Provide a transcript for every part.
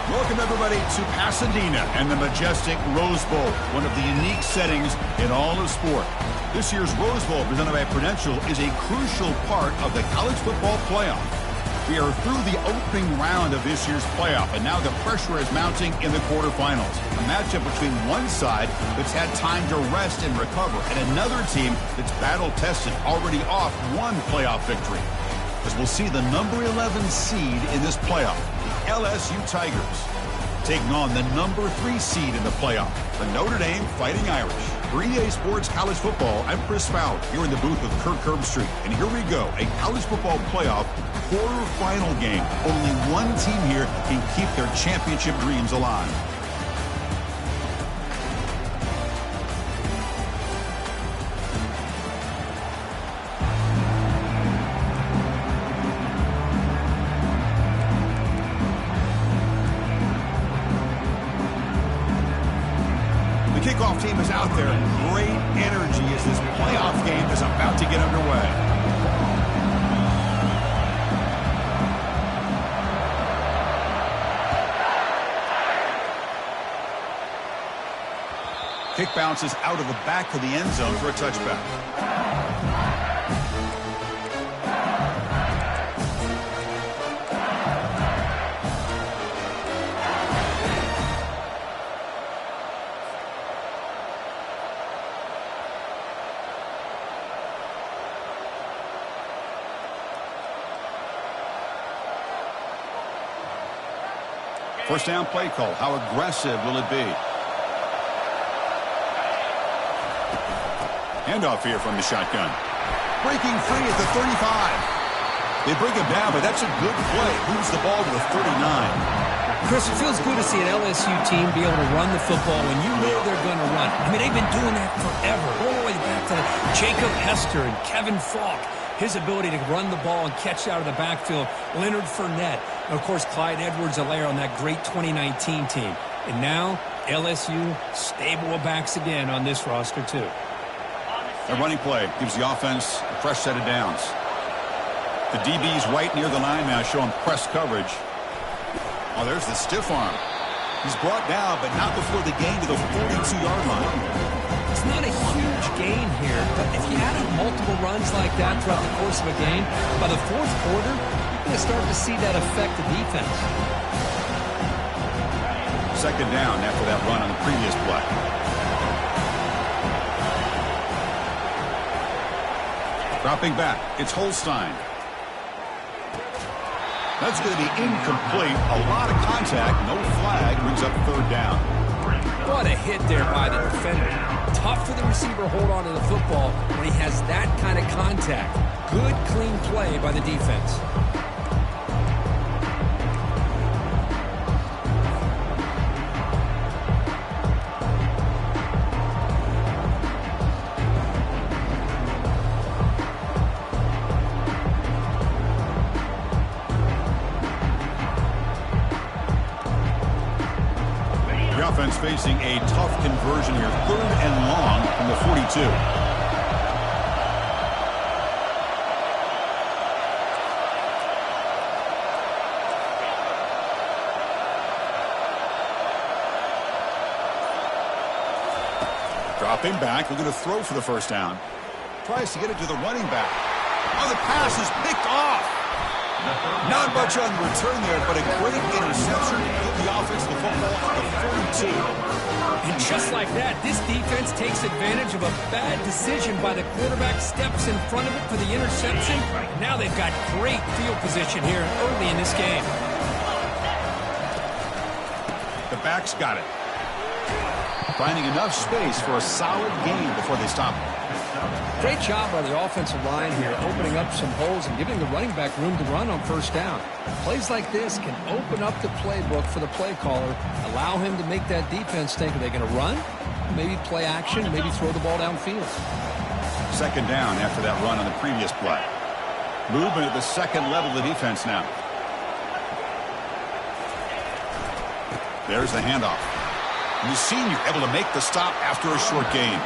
Welcome, everybody, to Pasadena and the majestic Rose Bowl, one of the unique settings in all of sport. This year's Rose Bowl, presented by Prudential, is a crucial part of the college football playoff. We are through the opening round of this year's playoff, and now the pressure is mounting in the quarterfinals. A matchup between one side that's had time to rest and recover, and another team that's battle-tested, already off one playoff victory. As we'll see the number 11 seed in this playoff, the LSU Tigers, taking on the number 3 seed in the playoff, the Notre Dame Fighting Irish. For EA Sports College Football, I'm Chris Fowler, here in the booth with Kirk Herbstreit. And here we go, a college football playoff quarterfinal game. Only one team here can keep their championship dreams alive. Kickoff team is out there. Great energy as this playoff game is about to get underway. Kick bounces out of the back of the end zone for a touchback. First down play call. How aggressive will it be? Handoff here from the shotgun. Breaking free at the 35. They bring him down, but that's a good play. Moves the ball to the 39. Chris, it feels good to see an LSU team be able to run the football when you know they're going to run. I mean, they've been doing that forever. All the way back to Jacob Hester and Kevin Falk. His ability to run the ball and catch out of the backfield. Leonard Fournette. And, of course, Clyde Edwards-Helaire on that great 2019 team. And now, LSU stable of backs again on this roster, too. A running play gives the offense a fresh set of downs. The DB's right near the line now, showing press coverage. Oh, there's the stiff arm. He's brought down, but not before the gain to the 42-yard line. It's not a huge gain here, but if you add up multiple runs like that throughout the course of a game, by the fourth quarter, you're going to start to see that affect the defense. Second down after that run on the previous play. Dropping back, it's Holstein. That's going to be incomplete. A lot of contact, no flag, brings up third down. What a hit there by the defender. Tough for the receiver to hold on to the football when he has that kind of contact. Good, clean play by the defense. Offense facing a tough conversion here. 3rd and long from the 42. Dropping back, looking to throw for the first down. Tries to get it to the running back. Oh, the pass is picked off. Not much on the return there, but a great interception to give the offense the football at the 42. And just like that, this defense takes advantage of a bad decision by the quarterback, steps in front of it for the interception. Now they've got great field position here early in this game. The back's got it. Finding enough space for a solid gain before they stop it. Great job by the offensive line here, opening up some holes and giving the running back room to run on first down. Plays like this can open up the playbook for the play caller, allow him to make that defense think, are they going to run? Maybe play action, maybe throw the ball downfield. Second down after that run on the previous play. Movement at the second level of the defense now. There's the handoff. And the senior able to make the stop after a short gain.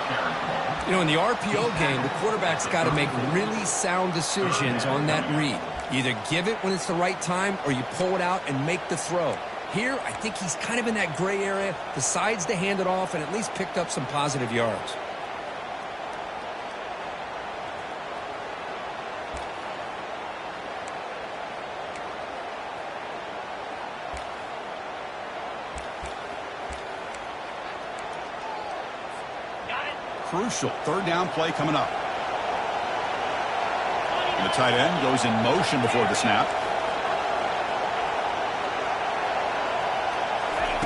You know, in the RPO game, the quarterback's got to make really sound decisions on that read. You either give it when it's the right time or you pull it out and make the throw. Here, I think he's kind of in that gray area, decides to hand it off, and at least picked up some positive yards. Crucial third down play coming up. And the tight end goes in motion before the snap.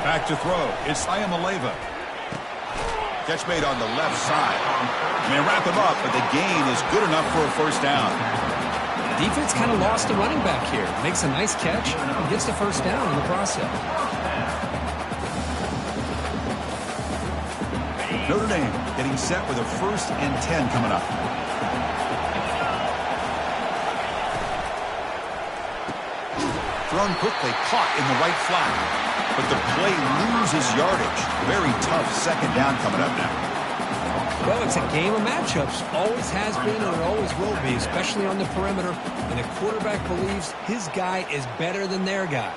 Back to throw. It's Ncaa. Catch made on the left side. And they wrap him up, but the gain is good enough for a first down. Defense kind of lost the running back here. Makes a nice catch and gets the first down in the process. Notre Dame getting set with a 1st and 10 coming up. Thrown quickly, caught in the right flat. But the play loses yardage. Very tough second down coming up now. Well, it's a game of matchups. Always has been and it always will be, especially on the perimeter. And the quarterback believes his guy is better than their guy.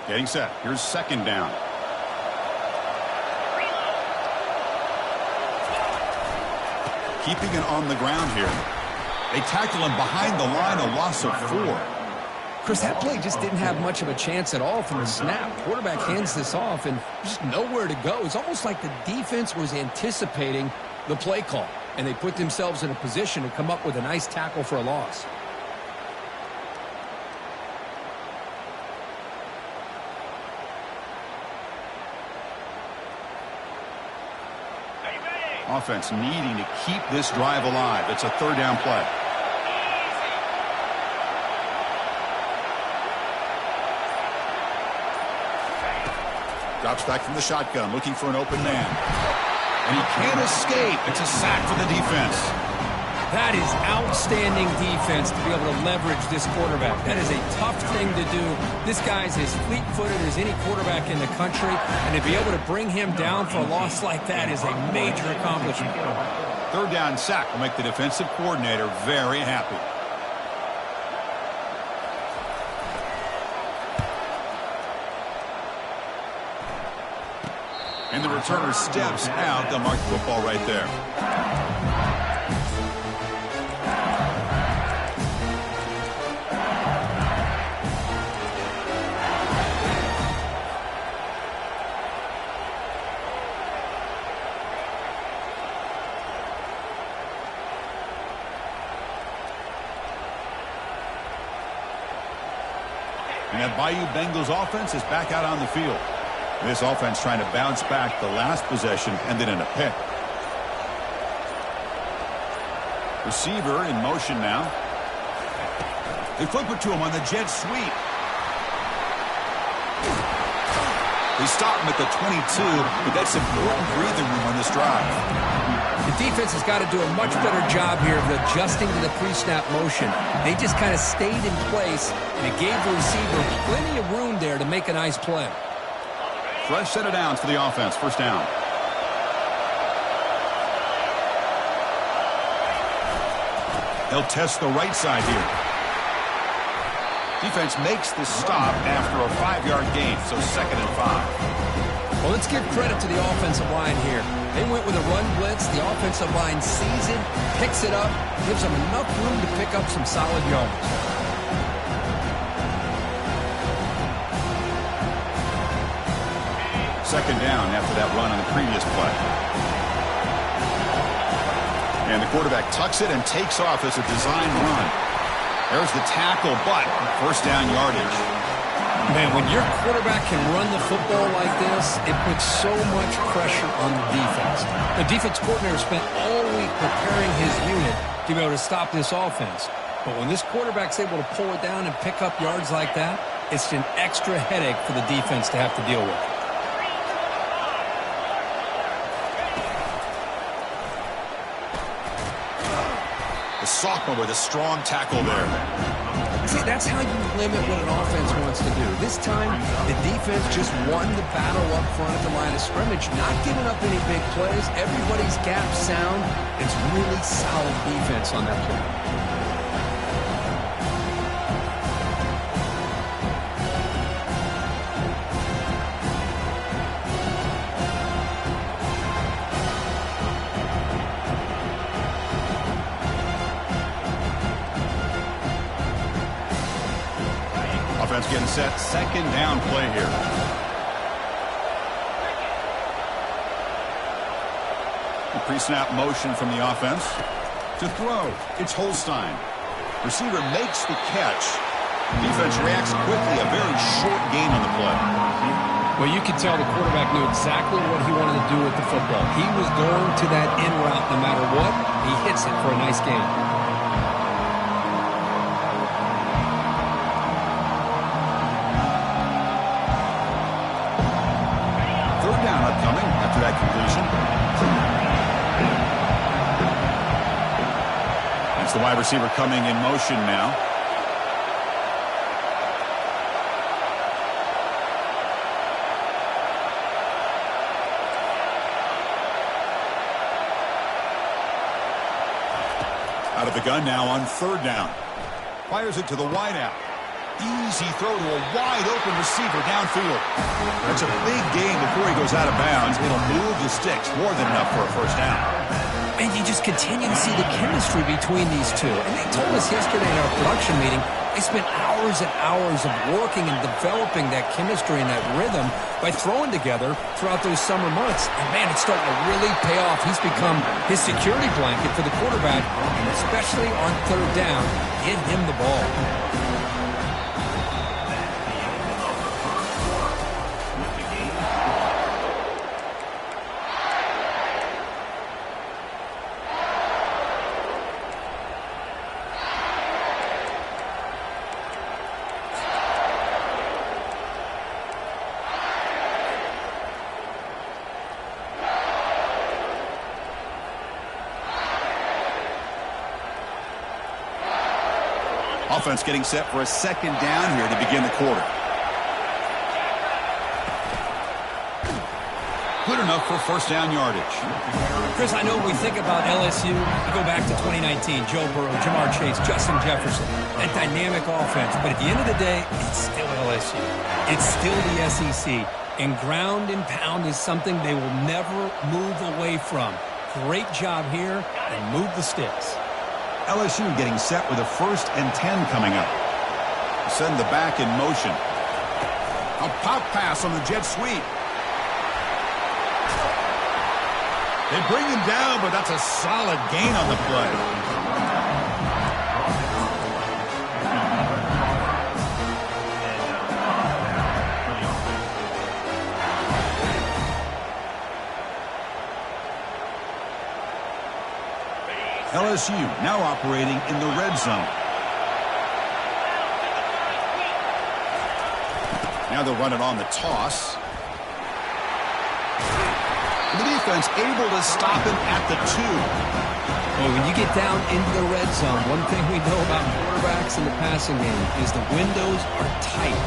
Getting set. Here's second down. Keeping it on the ground here. They tackle him behind the line, a loss of 4. Chris, that play just didn't have much of a chance at all from the snap. Quarterback hands this off and just nowhere to go. It's almost like the defense was anticipating the play call, and they put themselves in a position to come up with a nice tackle for a loss. Offense needing to keep this drive alive. It's a third down play. Drops back from the shotgun, looking for an open man. And he can't escape. It's a sack for the defense. That is outstanding defense to be able to leverage this quarterback. That is a tough thing to do. This guy's as fleet-footed as any quarterback in the country, and to be able to bring him down for a loss like that is a major accomplishment. Third down sack will make the defensive coordinator very happy. And the returner steps out. They'll mark the football right there. And that Bayou Bengals offense is back out on the field. This offense trying to bounce back the last possession, ended in a pick. Receiver in motion now. They flip it to him on the jet sweep. They stop him at the 22, but that's important breathing room on this drive. The defense has got to do a much better job here of adjusting to the pre-snap motion. They just kind of stayed in place, and it gave the receiver plenty of room there to make a nice play. Fresh set of downs for the offense. First down. They'll test the right side here. Defense makes the stop after a 5-yard gain, so 2nd and 5. Well, let's give credit to the offensive line here. They went with a run blitz. The offensive line sees it, picks it up, gives them enough room to pick up some solid yards. Second down after that run on the previous play. And the quarterback tucks it and takes off as a design run. There's the tackle, but first down yardage. Man, when your quarterback can run the football like this, it puts so much pressure on the defense. The defense coordinator spent all week preparing his unit to be able to stop this offense. But when this quarterback's able to pull it down and pick up yards like that, it's an extra headache for the defense to have to deal with. The sophomore with a strong tackle there. See, that's how you limit what an offense wants to do. This time, the defense just won the battle up front at the line of scrimmage, not giving up any big plays. Everybody's gap sound. It's really solid defense on that play. Offense getting set, second down play here. The pre-snap motion from the offense. To throw, it's Holstein. Receiver makes the catch. Defense reacts quickly, a very short gain on the play. Well, you could tell the quarterback knew exactly what he wanted to do with the football. He was going to that in route no matter what. He hits it for a nice gain. After that completion. That's the wide receiver coming in motion now. Out of the gun now on third down. Fires it to the wideout. Easy throw to a wide-open receiver downfield. That's a big gain before he goes out of bounds. It'll move the sticks, more than enough for a first down. And you just continue to see the chemistry between these two. And they told us yesterday in our production meeting, they spent hours and hours of working and developing that chemistry and that rhythm by throwing together throughout those summer months. And, man, it's starting to really pay off. He's become his security blanket for the quarterback, and especially on third down, get him the ball. Offense getting set for a second down here to begin the quarter. Good enough for first down yardage. Chris, I know when we think about LSU, you go back to 2019, Joe Burrow, Jamar Chase, Justin Jefferson, that dynamic offense. But at the end of the day, it's still LSU. It's still the SEC. And ground and pound is something they will never move away from. Great job here, and move the sticks. LSU getting set with a 1st and 10 coming up. Send the back in motion. A pop pass on the jet sweep. They bring him down, but that's a solid gain on the play. LSU now operating in the red zone. Now they'll run it on the toss. The defense able to stop him at the 2. Well, when you get down into the red zone, one thing we know about quarterbacks in the passing game is the windows are tight.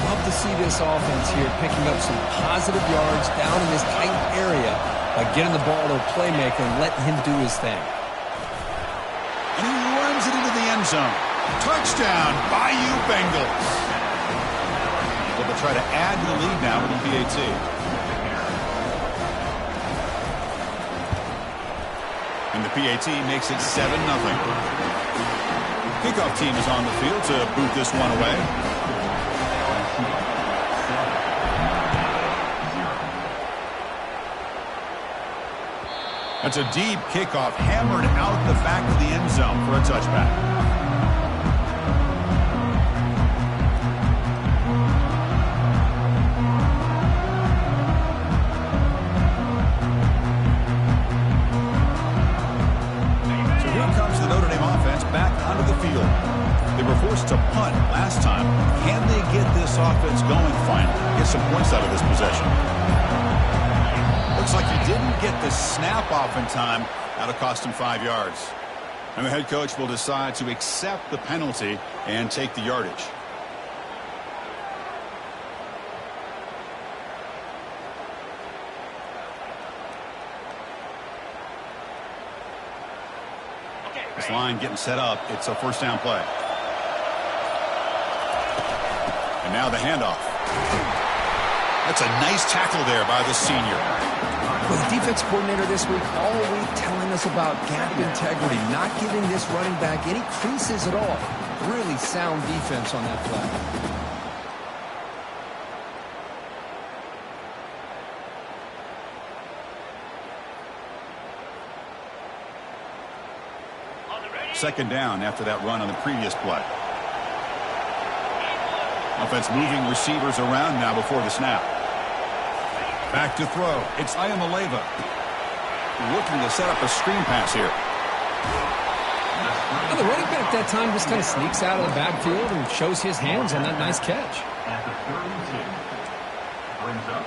Love to see this offense here picking up some positive yards down in this tight area by getting the ball to a playmaker and letting him do his thing. And he runs it into the end zone. Touchdown, Bayou Bengals. They'll try to add to the lead now with the PAT. And the PAT makes it 7-0. Kickoff team is on the field to boot this one away. That's a deep kickoff, hammered out the back of the end zone for a touchback. So here comes the Notre Dame offense back onto the field. They were forced to punt last time. Can they get this offense going finally? Get some points out of this possession. Looks like he didn't get the snap off in time. That'll cost him 5 yards. And the head coach will decide to accept the penalty and take the yardage. This line getting set up. It's a first down play. And now the handoff. That's a nice tackle there by the senior. Well, the defense coordinator this week all week telling us about gap integrity, not giving this running back any creases at all. Really sound defense on that play. Second down after that run on the previous play. Offense moving receivers around now before the snap. Back to throw. It's Ayamaleva. Looking to set up a screen pass here. Well, the running back that time just kind of sneaks out of the backfield and shows his hands on that nice catch. At the 32. Brings up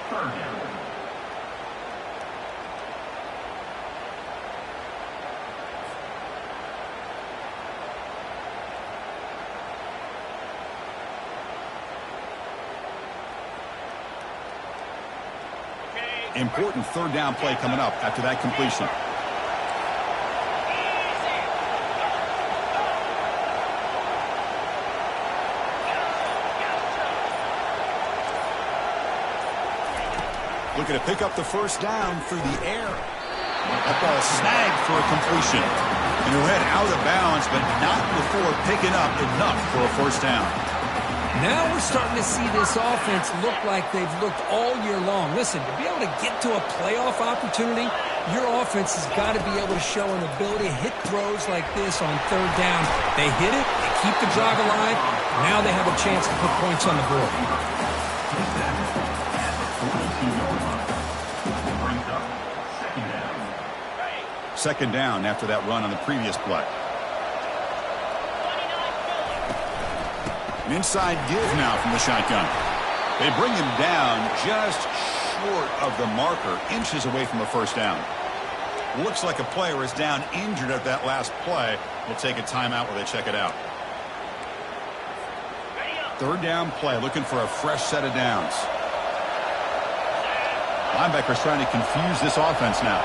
third down. Important third down play coming up after that completion. Looking to pick up the first down through the air. That ball snagged for a completion. And it went out of bounds, but not before picking up enough for a first down. Now we're starting to see this offense look like they've looked all year long. Listen, to be able to get to a playoff opportunity, your offense has got to be able to show an ability to hit throws like this on third down. They hit it, they keep the drive alive. Now they have a chance to put points on the board. Second down after that run on the previous play. An inside give now from the shotgun. They bring him down just short of the marker, inches away from a first down. Looks like a player is down injured at that last play. We'll take a timeout while they check it out. Third down play, looking for a fresh set of downs. Linebackers trying to confuse this offense now.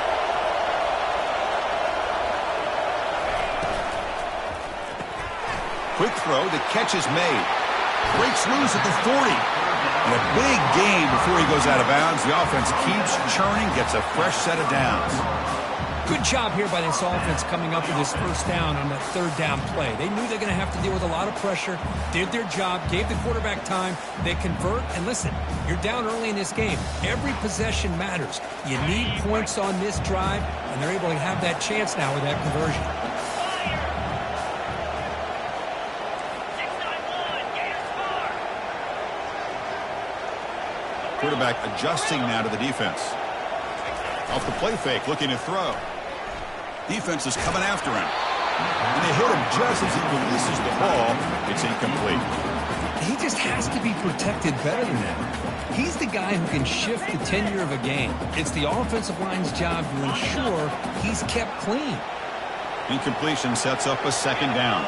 Quick throw, the catch is made. Breaks loose at the 40. And a big gain before he goes out of bounds. The offense keeps churning, gets a fresh set of downs. Good job here by this offense coming up with this first down on that third down play. They knew they're going to have to deal with a lot of pressure, did their job, gave the quarterback time. They convert, and listen, you're down early in this game. Every possession matters. You need points on this drive, and they're able to have that chance now with that conversion. Quarterback adjusting now to the defense. Off the play fake, looking to throw. Defense is coming after him. And they hit him just as he releases the ball. It's incomplete. He just has to be protected better than that. He's the guy who can shift the tenure of a game. It's the offensive line's job to ensure he's kept clean. Incompletion sets up a second down.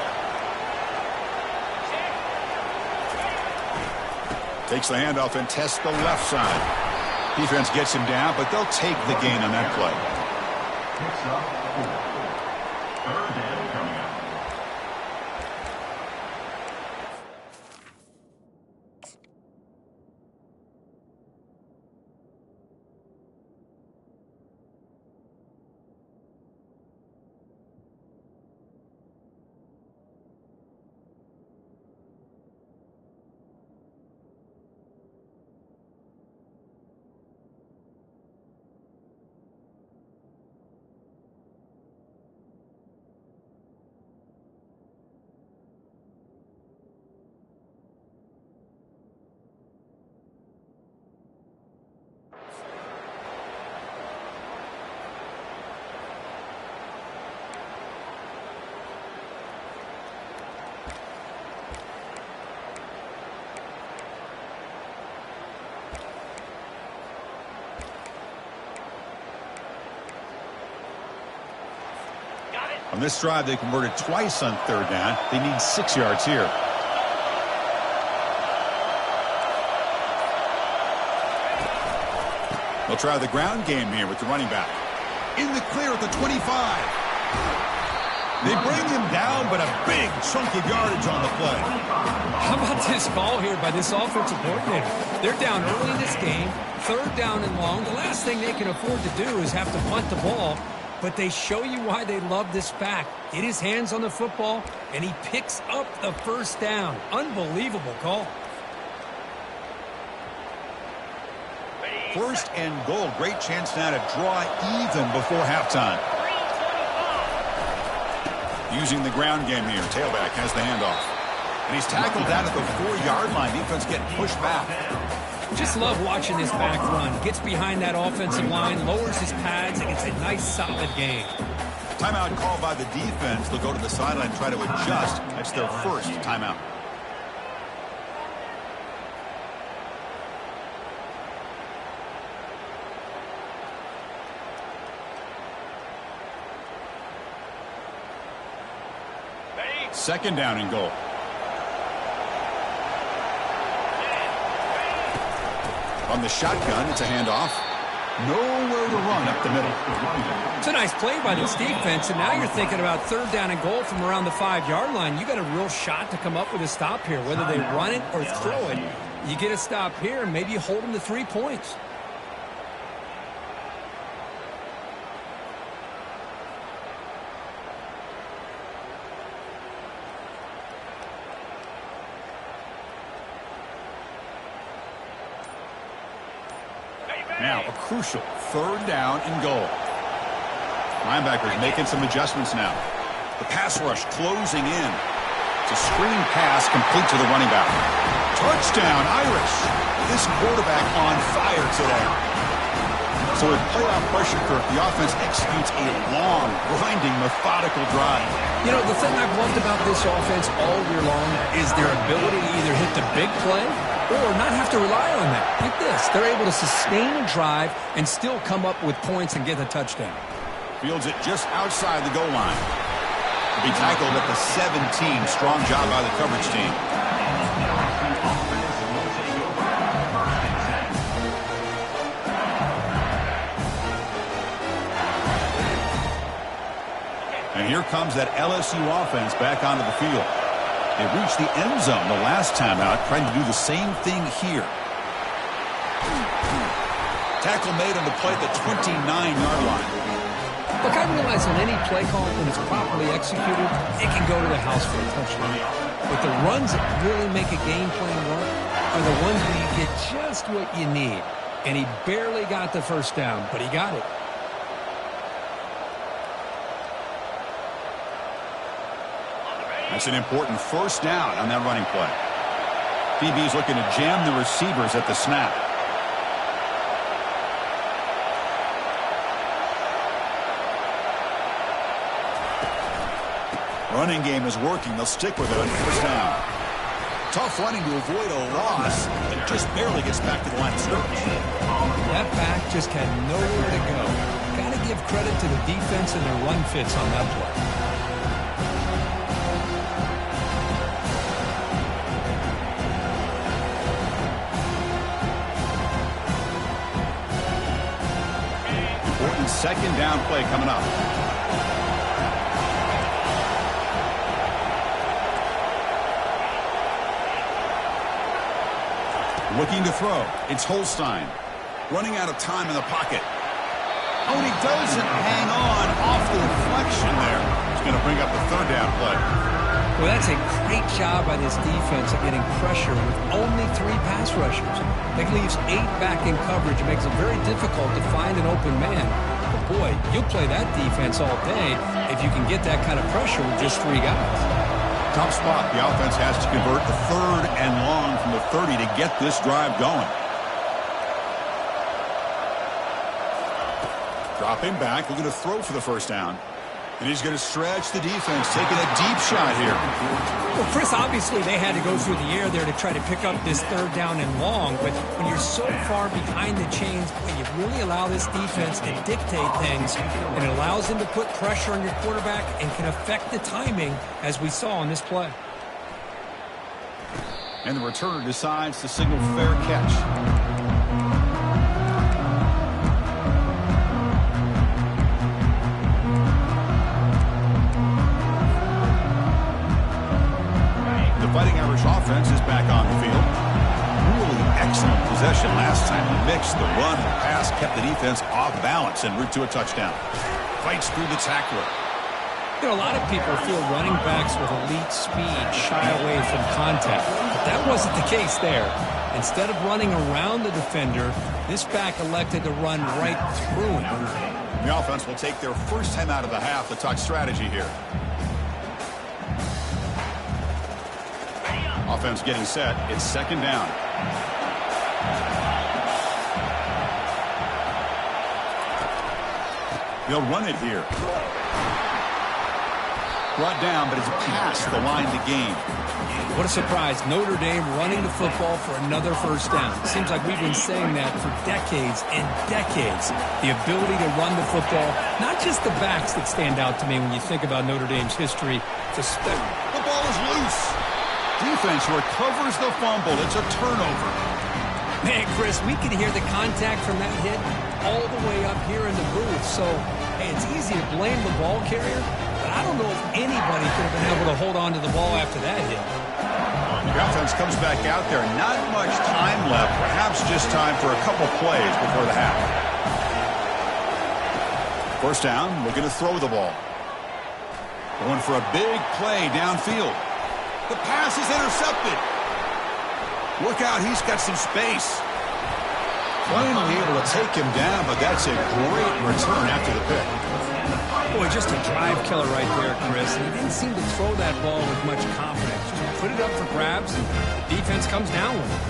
Takes the handoff and tests the left side. Defense gets him down, but they'll take the gain on that play. Picks up 4. Third down coming up. On this drive, they converted twice on third down. They need 6 yards here. They'll try the ground game here with the running back. In the clear at the 25. They bring him down, but a big chunk of yardage on the play. How about this call here by this offensive coordinator? They're down early in this game, third down and long. The last thing they can afford to do is have to punt the ball, but they show you why they love this back. Get his hands on the football, and he picks up the first down. Unbelievable call. First and goal. Great chance now to draw even before halftime. Using the ground game here. Tailback has the handoff. And he's tackled down at the 4-yard line. Defense getting pushed back. Just love watching this back run. Gets behind that offensive line, lowers his pads, and it's a nice, solid game. Timeout called by the defense. They'll go to the sideline and try to adjust. That's their first timeout. Second down and goal. On the shotgun, it's a handoff. Nowhere to run up the middle. It's a nice play by this defense, and now you're thinking about third down and goal from around the 5-yard line. You got a real shot to come up with a stop here. Whether they run it or throw it, you get a stop here, and maybe you hold them to 3 points. Now a crucial third down and goal. Linebackers making some adjustments now. The pass rush closing in. It's a screen pass complete to the running back. Touchdown, Irish. This quarterback on fire today. So with playoff pressure, Kirk, the offense executes a long, grinding, methodical drive. You know, the thing I've loved about this offense all year long is their ability to either hit the big play or not have to rely on that. Like this, they're able to sustain a drive and still come up with points and get a touchdown. Fields it just outside the goal line. To be tackled at the 17. Strong job by the coverage team. And here comes that LSU offense back onto the field. They reached the end zone the last time out, trying to do the same thing here. Tackle made on the play at the 29-yard line. Look, I realize on any play call, when it's properly executed, it can go to the house for a touchdown. But the runs that really make a game plan work are the ones where you get just what you need. And he barely got the first down, but he got it. That's an important first down on that running play. DB's looking to jam the receivers at the snap. Running game is working. They'll stick with it on first down. Tough running to avoid a loss, and just barely gets back to the line of scrimmage. That back just had nowhere to go. Got to give credit to the defense and their run fits on that play. Second down play coming up. Looking to throw. It's Holstein. Running out of time in the pocket. Oh, and he doesn't hang on off the deflection there. He's going to bring up the third down play. Well, that's a great job by this defense of getting pressure with only 3 pass rushers. That leaves 8 back in coverage. It makes it very difficult to find an open man. But boy, you'll play that defense all day if you can get that kind of pressure with just 3 guys. Tough spot. The offense has to convert the third and long from the 30 to get this drive going. Dropping back, looking to throw for the first down. And he's going to stretch the defense, taking a deep shot here. Well, Chris, obviously they had to go through the air there to try to pick up this third down and long, but when you're so far behind the chains, you really allow this defense to dictate things, and it allows them to put pressure on your quarterback and can affect the timing, as we saw on this play. And the returner decides to signal fair catch. The Fighting Irish offense is back on the field. Really excellent possession last time. The mix, the run, the pass kept the defense off balance en route to a touchdown. Fights through the tackler. You know, a lot of people feel running backs with elite speed shy away from contact, but that wasn't the case there. Instead of running around the defender, this back elected to run right through him. The offense will take their first time out of the half to talk strategy here. Offense getting set. It's second down. They'll run it here. Brought down, but it's past the line to gain. What a surprise. Notre Dame running the football for another first down. Seems like we've been saying that for decades and decades. The ability to run the football, not just the backs that stand out to me when you think about Notre Dame's history. The ball is loose. Defense recovers the fumble. It's a turnover. Man, Chris, we could hear the contact from that hit all the way up here in the booth. So, hey, it's easy to blame the ball carrier, but I don't know if anybody could have been able to hold on to the ball after that hit. The offense comes back out there. Not much time left. Perhaps just time for a couple plays before the half. First down, looking to throw the ball. Going for a big play downfield. The pass is intercepted. Look out, he's got some space. Finally able to take him down, but that's a great return after the pick. Boy, just a drive killer right there, Chris. And he didn't seem to throw that ball with much confidence. Just put it up for grabs, and the defense comes down with it.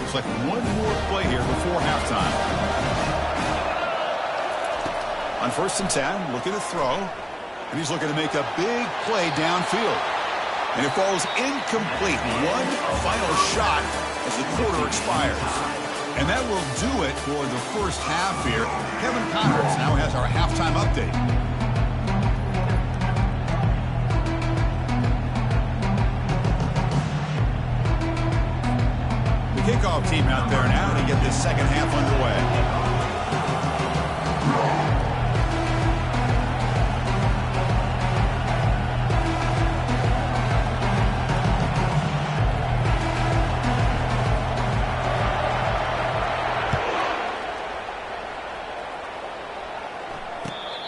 Looks like one more play here before halftime. On 1st and 10, looking to throw. And he's looking to make a big play downfield. And it falls incomplete. One final shot as the quarter expires. And that will do it for the first half here. Kevin Connors now has our halftime update. The kickoff team out there now to get this second half underway.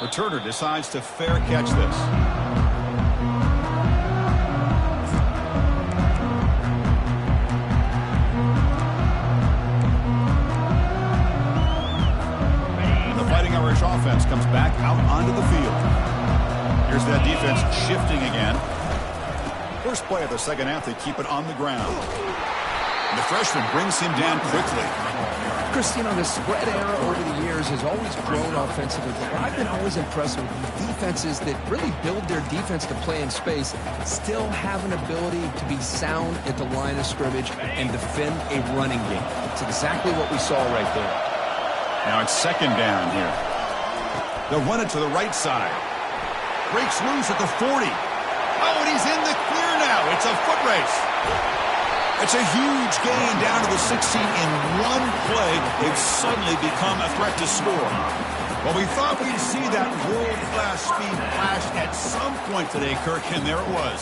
Returner decides to fair catch this. And the Fighting Irish offense comes back out onto the field. Here's that defense shifting again. First play of the second half, they keep it on the ground. And the freshman brings him down quickly. Chris, you know, the spread era over the years has always grown offensively, but I've been always impressed with defenses that really build their defense to play in space, still have an ability to be sound at the line of scrimmage and defend a running game. It's exactly what we saw right there. Now it's second down here. They'll run it to the right side. Breaks loose at the 40. Oh, and he's in the clear now. It's a foot race. It's a huge gain down to the 16 in one play. They've suddenly become a threat to score. Well, we thought we'd see that world-class speed flash at some point today, Kirk, and there it was.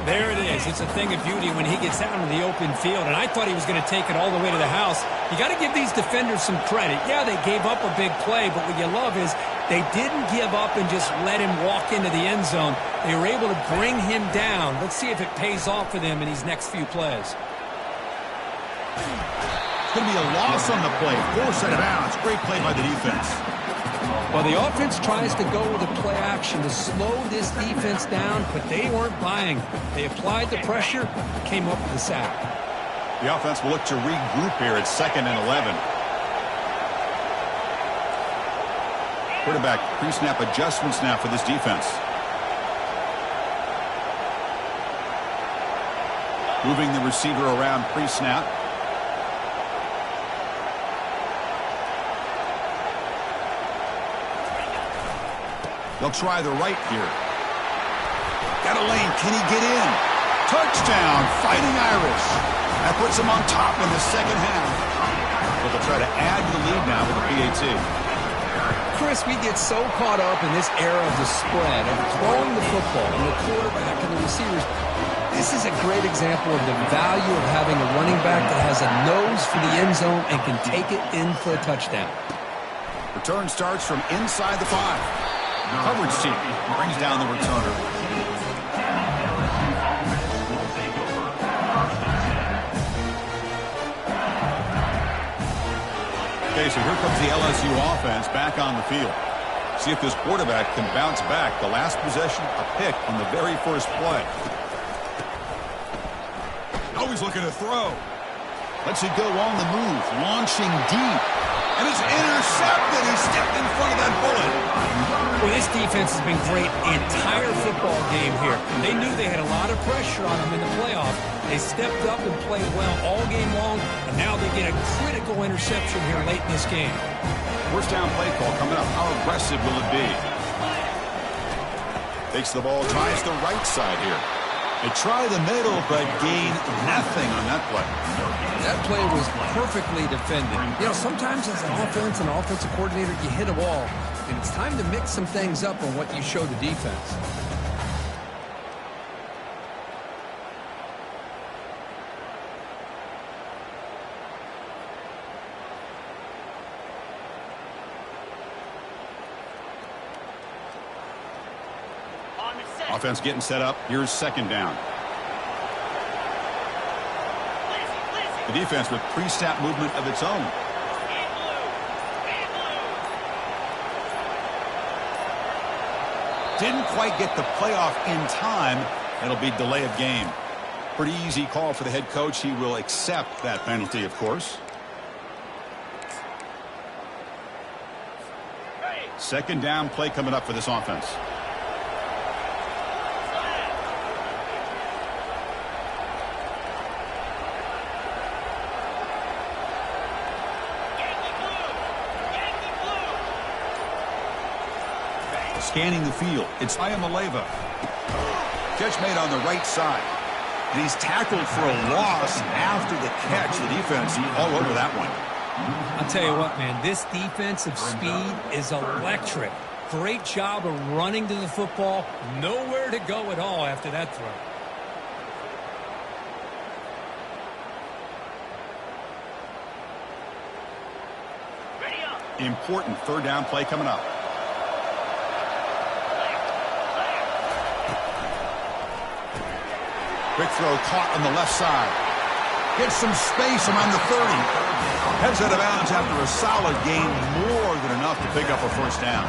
There it is. It's a thing of beauty when he gets out into the open field, and I thought he was going to take it all the way to the house. You got to give these defenders some credit. Yeah, they gave up a big play, but what you love is they didn't give up and just let him walk into the end zone. They were able to bring him down. Let's see if it pays off for them in these next few plays. It's going to be a loss on the play. Force out of bounds. Great play by the defense. Well, the offense tries to go with a play action to slow this defense down, but they weren't buying. They applied the pressure, came up with the sack. The offense will look to regroup here at 2nd and 11. Quarterback pre-snap adjustments now for this defense. Moving the receiver around pre-snap. They'll try the right here. Got a lane. Can he get in? Touchdown, Fighting Irish. That puts them on top in the second half. But they'll try to add to the lead now with a PAT. Chris, we get so caught up in this era of the spread, of throwing the football and the quarterback and the receivers. This is a great example of the value of having a running back that has a nose for the end zone and can take it in for a touchdown. Return starts from inside the 5. Coverage team brings down the returner. Okay, so here comes the LSU offense back on the field. See if this quarterback can bounce back. The last possession, a pick on the very first play. Now he's looking to throw. Lets it go on the move, launching deep. And it's intercepted. He stepped in front of that bullet. Well, this defense has been great the entire football game here. They knew they had a lot of pressure on them in the playoff. They stepped up and played well all game long, and now they get a critical interception here late in this game. First down play call coming up. How aggressive will it be? Takes the ball, tries the right side here. They try the middle, but gain nothing on that play. That play was perfectly defended. You know, sometimes as an offense and offensive coordinator, you hit a wall, and it's time to mix some things up on what you show the defense. Offense getting set up. Here's 2nd down. The defense with pre-snap movement of its own. Didn't quite get the playoff in time. It'll be delay of game. Pretty easy call for the head coach. He will accept that penalty, of course. 2nd down play coming up for this offense. Scanning the field. It's Ayamaleva. Catch made on the right side. And he's tackled for a loss after the catch. The defense all over that one. I'll tell you what, man, this defensive speed is electric. Great job of running to the football. Nowhere to go at all after that throw. Important 3rd down play coming up. Quick throw caught on the left side. Gets some space around the 30. Heads out of bounds after a solid gain, more than enough to pick up a first down.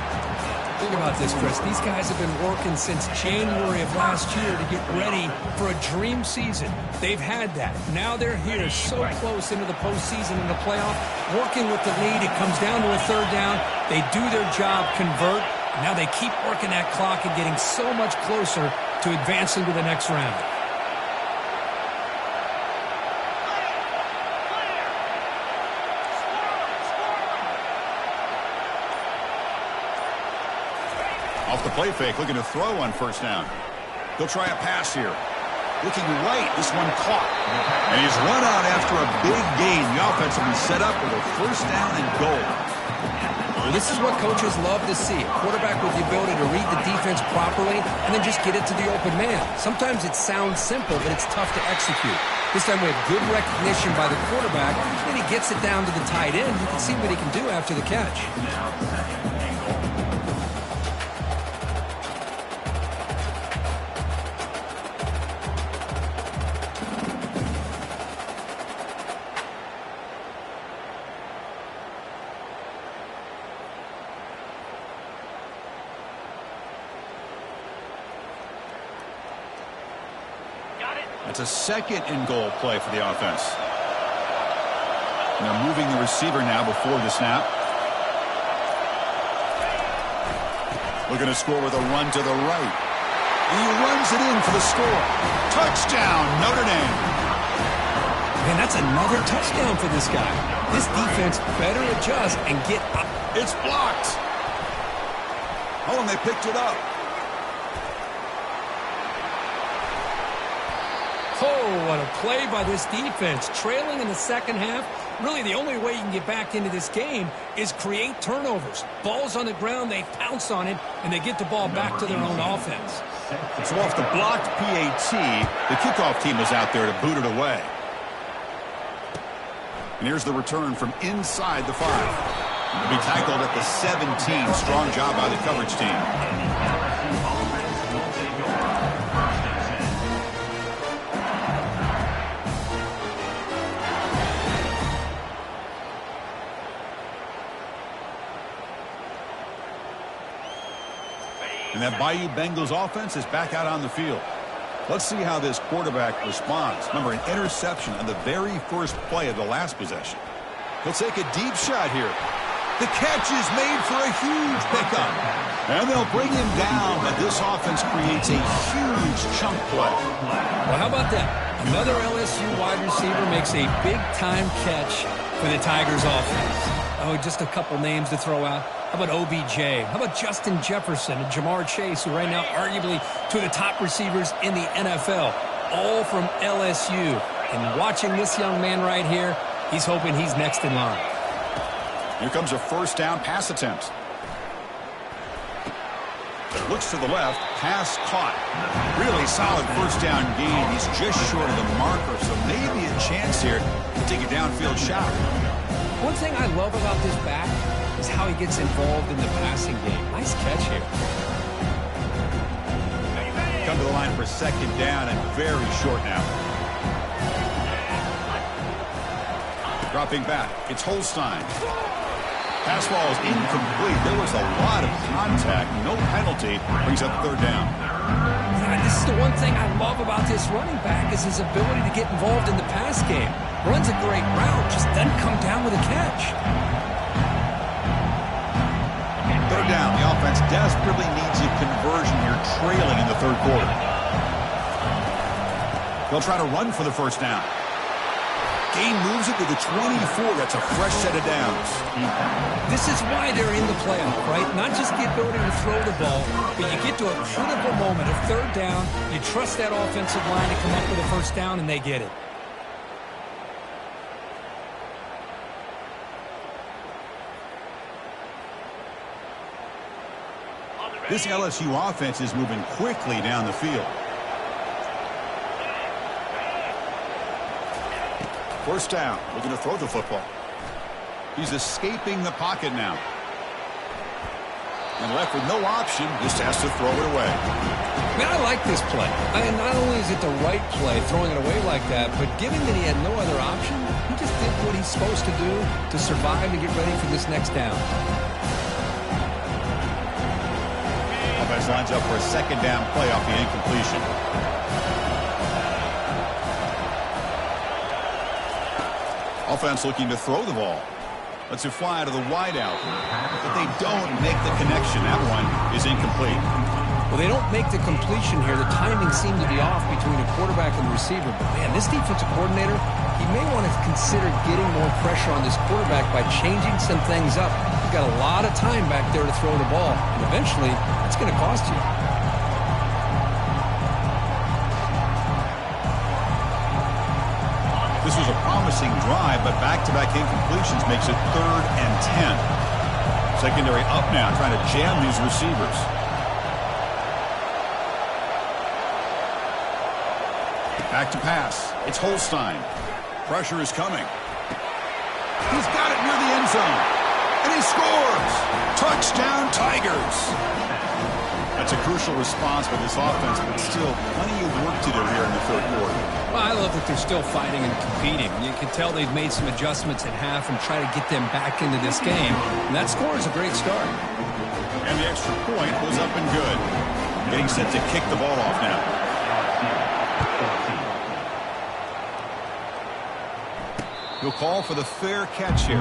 Think about this, Chris. These guys have been working since January of last year to get ready for a dream season. They've had that. Now they're here so close into the postseason and the playoff, working with the lead. It comes down to a 3rd down. They do their job, convert. Now they keep working that clock and getting so much closer to advancing to the next round. Off the play fake, looking to throw on 1st down. He'll try a pass here. Looking right, this one caught. And he's run out after a big gain. The offense will be set up with a 1st down and goal. Well, this is what coaches love to see. A quarterback with the ability to read the defense properly and then just get it to the open man. Sometimes it sounds simple, but it's tough to execute. This time we have good recognition by the quarterback, and he gets it down to the tight end. You can see what he can do after the catch. It's a 2nd and goal play for the offense. And they're moving the receiver now before the snap. Looking to score with a run to the right. And he runs it in for the score. Touchdown, Notre Dame. Man, that's another touchdown for this guy. This defense better adjust and get up. It's blocked. Oh, and they picked it up. Oh, what a play by this defense. Trailing in the second half, really the only way you can get back into this game is create turnovers. Ball's on the ground, they pounce on it, and they get the ball back to their own offense. So off the blocked PAT, the kickoff team was out there to boot it away. And here's the return from inside the 5. He'll be tackled at the 17. Strong job by the coverage team. And that Bayou Bengals offense is back out on the field. Let's see how this quarterback responds. Remember, an interception on the very first play of the last possession. He'll take a deep shot here. The catch is made for a huge pickup. And they'll bring him down, but this offense creates a huge chunk play. Well, how about that? Another LSU wide receiver makes a big-time catch for the Tigers offense. Oh, just a couple names to throw out. How about OBJ? How about Justin Jefferson and Jamar Chase, who right now arguably two of the top receivers in the NFL, all from LSU. And watching this young man right here, he's hoping he's next in line. Here comes a first down pass attempt. Looks to the left, pass caught. Really solid first down gain. He's just short of the marker, so maybe a chance here to take a downfield shot. One thing I love about this back is how he gets involved in the passing game. Nice catch here. Come to the line for second down and very short now. Dropping back, it's Holstein. Pass ball is incomplete. There was a lot of contact. No penalty. Brings up third down. This is the one thing I love about this running back is his ability to get involved in the pass game. Runs a great route, just doesn't come down with a catch. Third down. The offense desperately needs a conversion here, trailing in the third quarter. They'll try to run for the first down. Gain moves it to the 24. That's a fresh set of downs. This is why they're in the playoff, right? Not just the ability to throw the ball, but you get to a critical moment of third down. You trust that offensive line to come up with a first down, and they get it. This LSU offense is moving quickly down the field. First down, looking to throw the football. He's escaping the pocket now. And left with no option, just has to throw it away. Man, I like this play. Not only is it the right play, throwing it away like that, but given that he had no other option, he just did what he's supposed to do to survive and get ready for this next down. Offense lines up for a second down play off the incompletion. Offense looking to throw the ball. Lets it fly to the wideout. But they don't make the connection. That one is incomplete. Well, they don't make the completion here. The timing seemed to be off between the quarterback and the receiver. But, man, this defensive coordinator, he may want to consider getting more pressure on this quarterback by changing some things up. You've got a lot of time back there to throw the ball. And eventually, it's going to cost you. This was a promising drive, but back-to-back incompletions makes it 3rd and 10. Secondary up now, trying to jam these receivers. Back to pass. It's Holstein. Pressure is coming. He's got it near the end zone. And he scores! Touchdown, Tigers! That's a crucial response by this offense, but still plenty of work to do here in the third quarter. Well, I love that they're still fighting and competing. You can tell they've made some adjustments at half and try to get them back into this game. And that score is a great start. And the extra point was up and good. Getting set to kick the ball off now. He'll call for the fair catch here.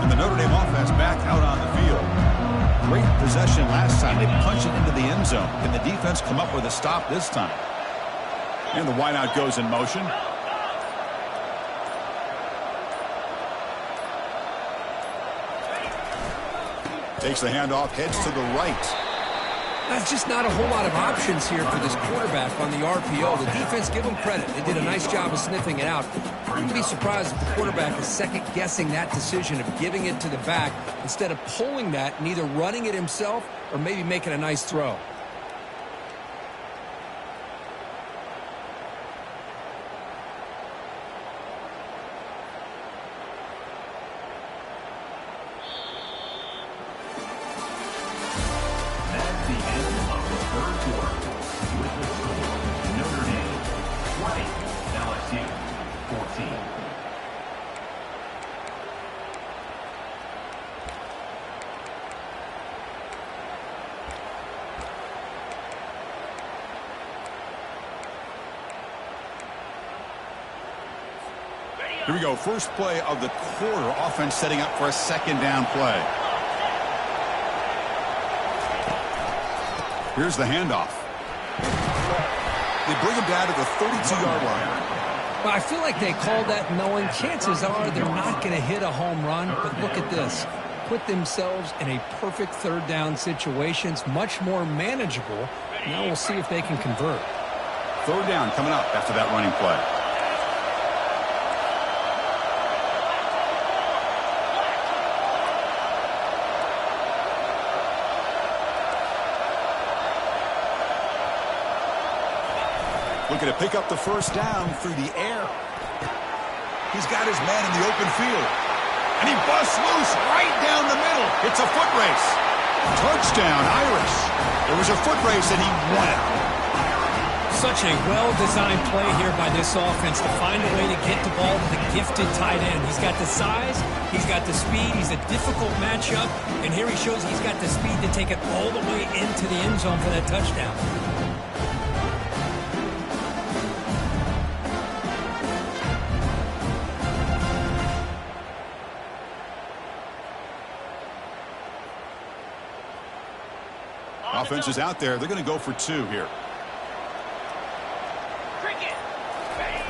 And the Notre Dame offense back out on the field. Great possession last time. They punched it into the end zone. Can the defense come up with a stop this time? And the wideout goes in motion. Takes the handoff, heads to the right. That's just not a whole lot of options here for this quarterback on the RPO. The defense, give them credit. They did a nice job of sniffing it out. I wouldn't be surprised if the quarterback is second-guessing that decision of giving it to the back instead of pulling that and either running it himself or maybe making a nice throw. Here we go. First play of the quarter. Offense setting up for a second down play. Here's the handoff. They bring him down to the 32-yard line. Well, I feel like they called that knowing chances are they're not going to hit a home run. But look at this. Put themselves in a perfect third down situation. It's much more manageable. Now we'll see if they can convert. Third down coming up after that running play. Looking to pick up the first down through the air. He's got his man in the open field. And he busts loose right down the middle. It's a foot race. Touchdown, Irish. It was a foot race and he won it. Such a well-designed play here by this offense to find a way to get the ball to the gifted tight end. He's got the size. He's got the speed. He's a difficult matchup. And here he shows he's got the speed to take it all the way into the end zone for that touchdown. Offense is out there. They're going to go for two here.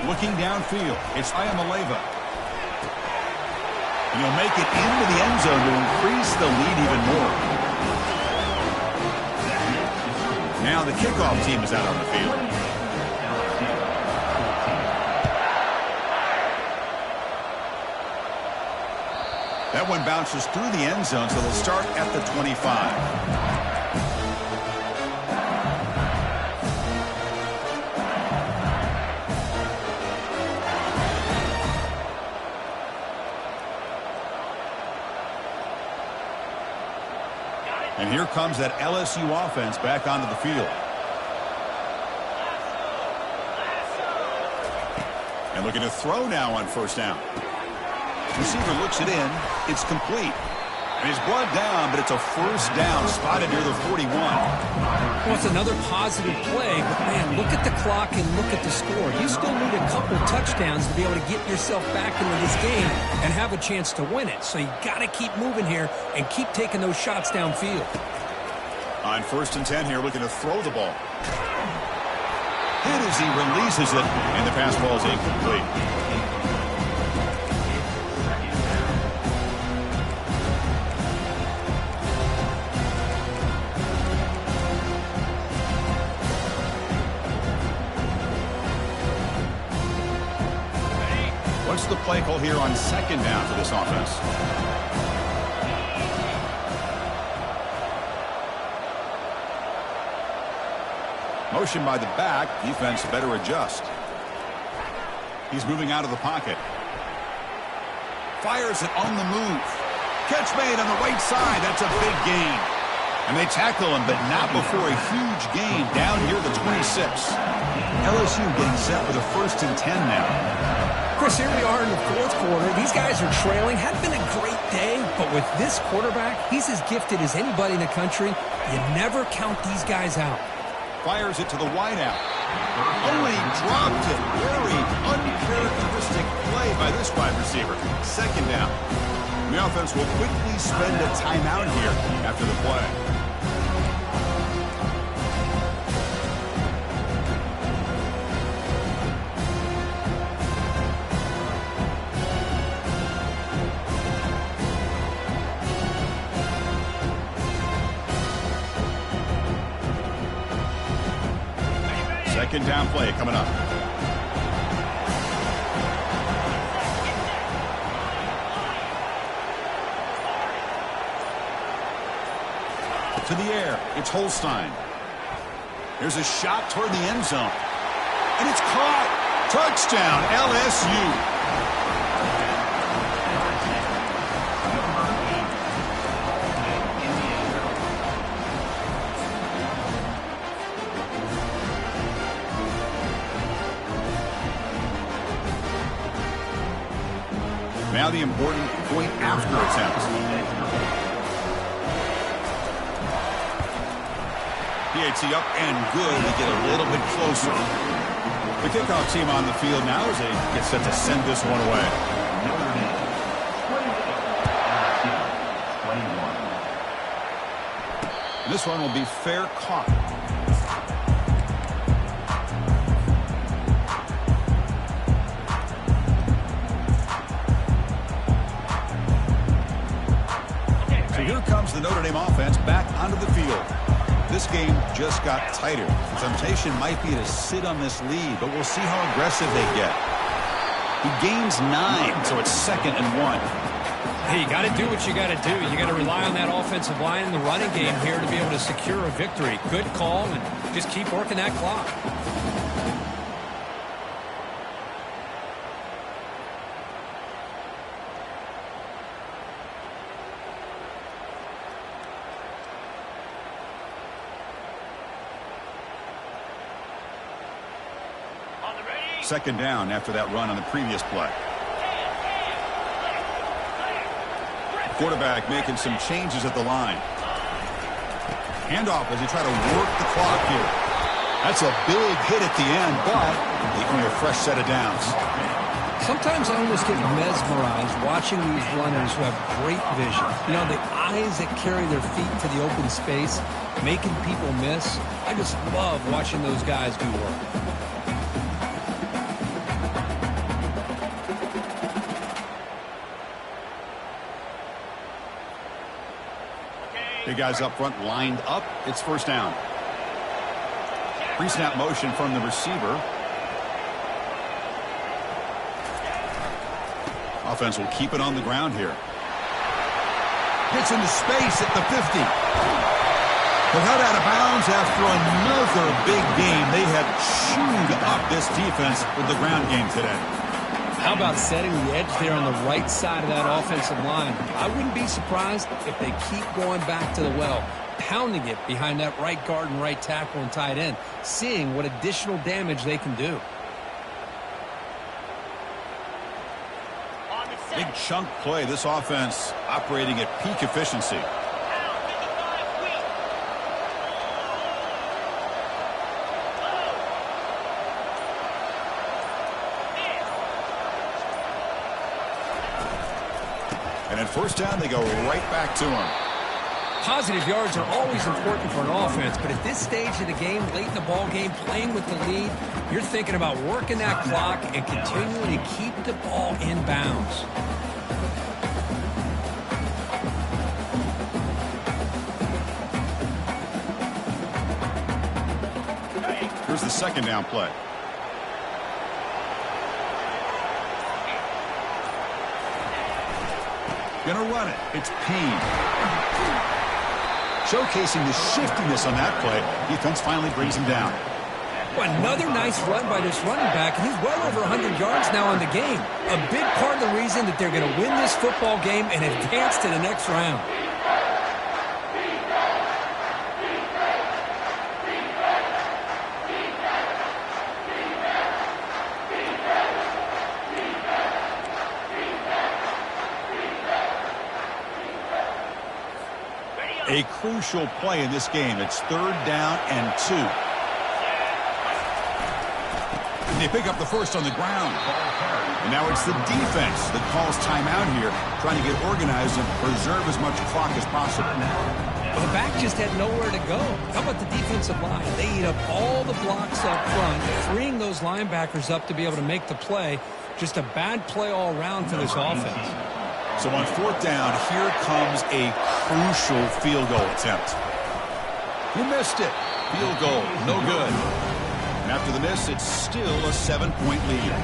Looking downfield, it's Ayamaleva. And he'll make it into the end zone to increase the lead even more. Now the kickoff team is out on the field. That one bounces through the end zone, so they'll start at the 25. And here comes that LSU offense back onto the field. And looking to throw now on first down. Receiver looks it in. It's complete. And he's brought down, but it's a first down spotted near the 41. Well, it's another positive play, but man, look at the clock and look at the score. You still need a couple touchdowns to be able to get yourself back into this game and have a chance to win it. So you got to keep moving here and keep taking those shots downfield. On 1st and 10 here, looking to throw the ball. And as he releases it, and the pass ball is incomplete. What's the play call here on second down for this offense? Motion by the back. Defense better adjust. He's moving out of the pocket. Fires it on the move. Catch made on the right side. That's a big gain. And they tackle him, but not before a huge gain down here the 26. LSU getting set for the 1st and 10 now. Chris, here we are in the 4th quarter. These guys are trailing. Hadn't been a great day, But with this quarterback, he's as gifted as anybody in the country. You never count these guys out. Fires it to the wideout. Oh, and he dropped it. Very uncharacteristic play by this wide receiver. Second down. The offense will quickly spend a timeout here after the play. Second down play coming up. To the air. It's Holstein. Here's a shot toward the end zone. And it's caught. Touchdown, LSU. Now the important point after attempt. PAT up and good to get a little bit closer. The kickoff team on the field now as they get set to send this one away. And this one will be fair caught. Here comes the Notre Dame offense back onto the field. This game just got tighter. The temptation might be to sit on this lead, but we'll see how aggressive they get. He gains 9, so it's 2nd and 1. Hey, you got to do what you got to do. You got to rely on that offensive line in the running game here to be able to secure a victory. Good call, and just keep working that clock. Second down after that run on the previous play. Quarterback making some changes at the line. Handoff as he try to work the clock here. That's a big hit at the end, but they earn a fresh set of downs. Sometimes I almost get mesmerized watching these runners who have great vision. You know, the eyes that carry their feet to the open space, making people miss. I just love watching those guys do work. Big guys up front lined up. It's first down. Pre-snap motion from the receiver. Offense will keep it on the ground here. Gets into space at the 50. But head out of bounds after another big game. They have chewed up this defense with the ground game today. How about setting the edge there on the right side of that offensive line? I wouldn't be surprised if they keep going back to the well, pounding it behind that right guard and right tackle and tight end, seeing what additional damage they can do. Big chunk play. This offense operating at peak efficiency. And at first down, they go right back to him. Positive yards are always important for an offense, but at this stage of the game, late in the ball game, playing with the lead, you're thinking about working that clock and continuing to keep the ball in bounds. Here's the second down play. Gonna run it. It's Payne. Showcasing the shiftiness on that play. Defense finally brings him down. Well, another nice run by this running back, and he's well over 100 yards now in the game. A big part of the reason that they're going to win this football game and advance to the next round. A crucial play in this game. It's 3rd down and 2. They pick up the first on the ground. And now it's the defense that calls timeout here, trying to get organized and preserve as much clock as possible. Well, the back just had nowhere to go. How about the defensive line? They eat up all the blocks up front, freeing those linebackers up to be able to make the play. Just a bad play all around for this offense. So on 4th down, here comes a crucial field goal attempt. He missed it. Field goal, no good. And after the miss, it's still a 7-point lead.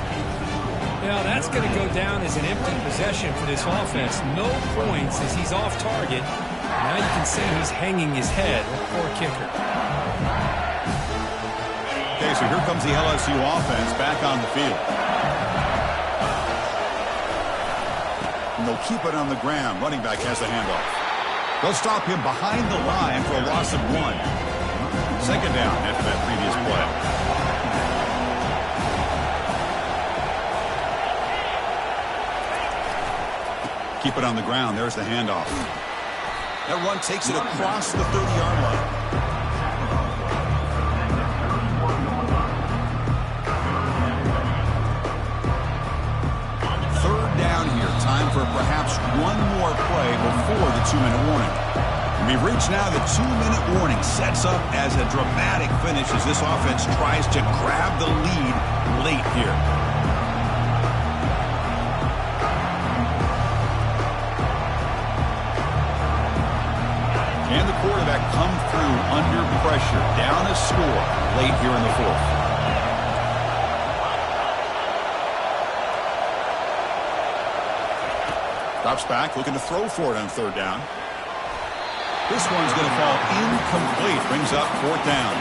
Yeah, that's going to go down as an empty possession for this offense. No points as he's off target. Now you can see he's hanging his head. Poor kicker. Okay, so here comes the LSU offense back on the field. And they'll keep it on the ground. Running back has the handoff. They'll stop him behind the line for a loss of 1. 2nd down after that previous play. Keep it on the ground. There's the handoff. That run takes it across the 30-yard line. Time for perhaps one more play before the 2-minute warning. And we've reached now the 2-minute warning. Sets up as a dramatic finish as this offense tries to grab the lead late here. And the quarterback come through under pressure. Down a score late here in the 4th. Drops back, looking to throw for it on 3rd down. This one's going to fall incomplete. Brings up 4th down.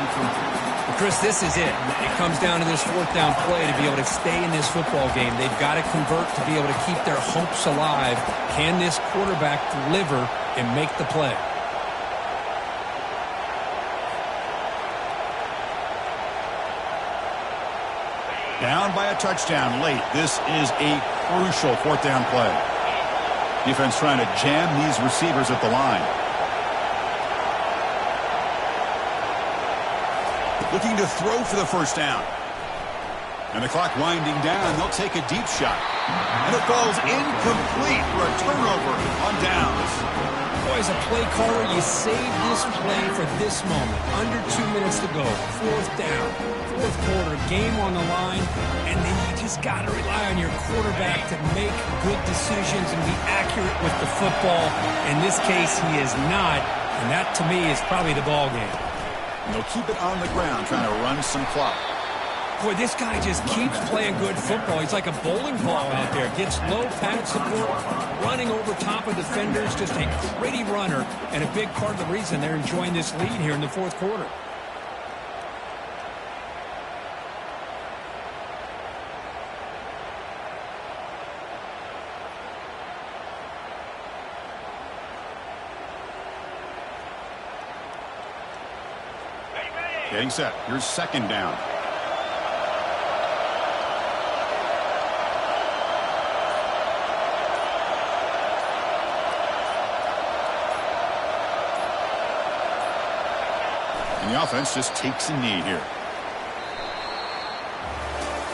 Well, Chris, this is it. It comes down to this 4th down play to be able to stay in this football game. They've got to convert to be able to keep their hopes alive. Can this quarterback deliver and make the play? Down by a touchdown late. This is a crucial 4th down play. Defense trying to jam these receivers at the line. Looking to throw for the 1st down. And the clock winding down. They'll take a deep shot. And it falls incomplete for a turnover on downs. Boy, as a play caller, you save this play for this moment. Under 2 minutes to go. 4th down. 4th quarter. Game on the line. And then you just got to rely on your quarterback to make good decisions and be accurate with the football. In this case, he is not. And that, to me, is probably the ball game. And they'll keep it on the ground, trying to run some clock. Boy, this guy just keeps playing good football. He's like a bowling ball out there. Gets low pad support, running over top of defenders. Just a gritty runner, and a big part of the reason they're enjoying this lead here in the 4th quarter. Getting set. Here's 2nd down. And the offense just takes a knee here.